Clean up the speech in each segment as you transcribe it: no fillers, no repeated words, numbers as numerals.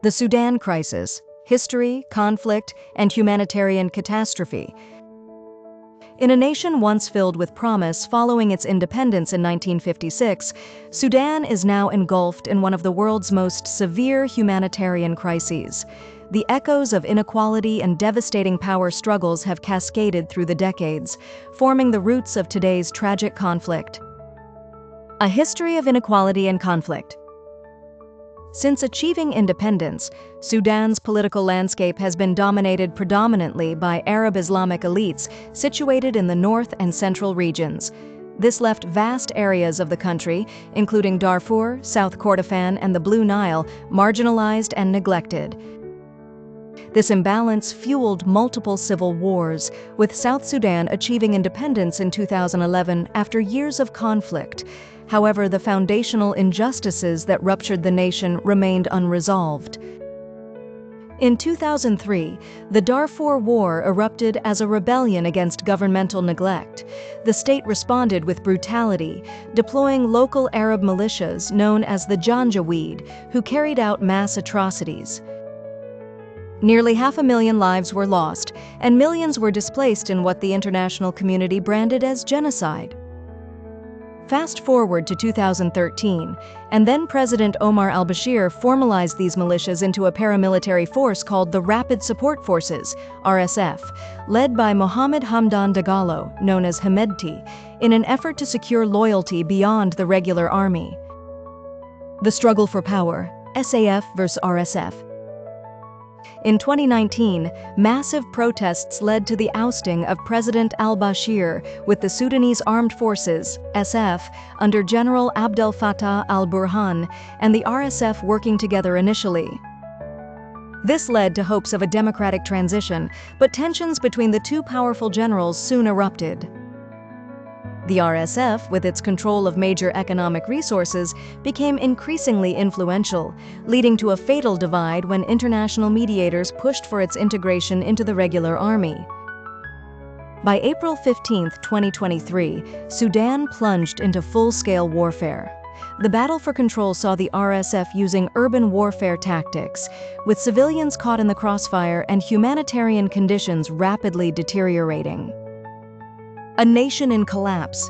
The Sudan Crisis: History, Conflict, and Humanitarian Catastrophe. In a nation once filled with promise following its independence in 1956, Sudan is now engulfed in one of the world's most severe humanitarian crises. The echoes of inequality and devastating power struggles have cascaded through the decades, forming the roots of today's tragic conflict. A history of inequality and conflict. Since achieving independence, Sudan's political landscape has been dominated predominantly by Arab Islamic elites situated in the north and central regions. This left vast areas of the country, including Darfur, South Kordofan, and the Blue Nile, marginalized and neglected. This imbalance fueled multiple civil wars, with South Sudan achieving independence in 2011 after years of conflict. However, the foundational injustices that ruptured the nation remained unresolved. In 2003, the Darfur War erupted as a rebellion against governmental neglect. The state responded with brutality, deploying local Arab militias known as the Janjaweed, who carried out mass atrocities. Nearly 500,000 lives were lost, and millions were displaced in what the international community branded as genocide. Fast forward to 2013, and then President Omar al-Bashir formalized these militias into a paramilitary force called the Rapid Support Forces, RSF, led by Mohammed Hamdan Dagalo, known as Hemedti, in an effort to secure loyalty beyond the regular army. The struggle for power, SAF versus RSF. In 2019, massive protests led to the ousting of President al-Bashir, with the Sudanese Armed Forces, SF, under General Abdel Fattah al-Burhan, and the RSF working together initially. This led to hopes of a democratic transition, but tensions between the two powerful generals soon erupted. The RSF, with its control of major economic resources, became increasingly influential, leading to a fatal divide when international mediators pushed for its integration into the regular army. By April 15, 2023, Sudan plunged into full-scale warfare. The battle for control saw the RSF using urban warfare tactics, with civilians caught in the crossfire and humanitarian conditions rapidly deteriorating. A nation in collapse.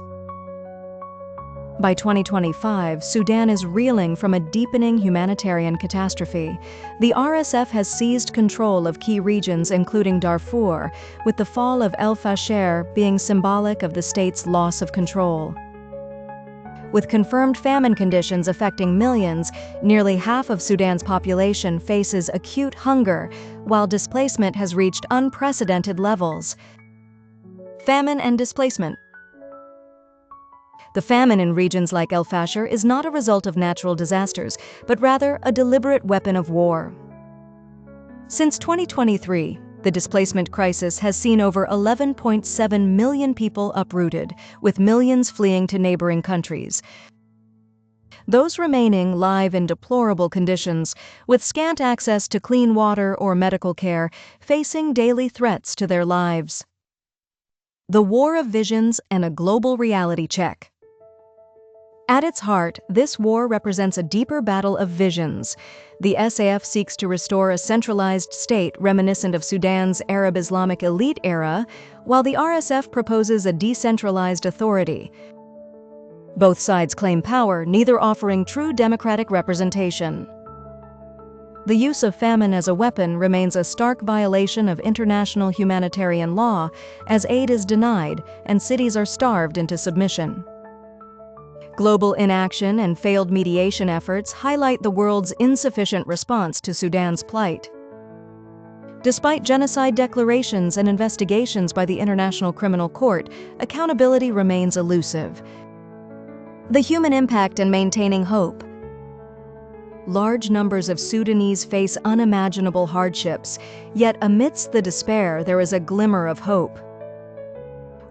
By 2025, Sudan is reeling from a deepening humanitarian catastrophe. The RSF has seized control of key regions including Darfur, with the fall of al-Bashir being symbolic of the state's loss of control. With confirmed famine conditions affecting millions, nearly half of Sudan's population faces acute hunger, while displacement has reached unprecedented levels. Famine and displacement. The famine in regions like al-Bashir is not a result of natural disasters, but rather a deliberate weapon of war. Since 2023, the displacement crisis has seen over 11.7 million people uprooted, with millions fleeing to neighboring countries. Those remaining live in deplorable conditions, with scant access to clean water or medical care, facing daily threats to their lives. The war of visions and a global reality check. At its heart, this war represents a deeper battle of visions. The SAF seeks to restore a centralized state reminiscent of Sudan's Arab Islamic elite era, while the RSF proposes a decentralized authority. Both sides claim power, neither offering true democratic representation. The use of famine as a weapon remains a stark violation of international humanitarian law, as aid is denied and cities are starved into submission. Global inaction and failed mediation efforts highlight the world's insufficient response to Sudan's plight. Despite genocide declarations and investigations by the International Criminal Court, accountability remains elusive. The human impact and maintaining hope. Large numbers of Sudanese face unimaginable hardships, yet amidst the despair there is a glimmer of hope.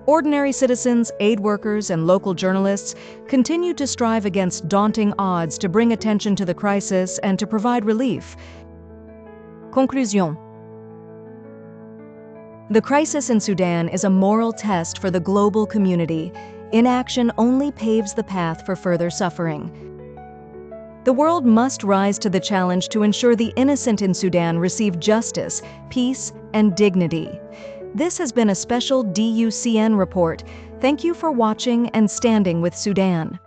Ordinary citizens, aid workers, and local journalists continue to strive against daunting odds to bring attention to the crisis and to provide relief. Conclusion. The crisis in Sudan is a moral test for the global community. Inaction only paves the path for further suffering. The world must rise to the challenge to ensure the innocent in Sudan receive justice, peace, and dignity. This has been a special DUCN report. Thank you for watching and standing with Sudan.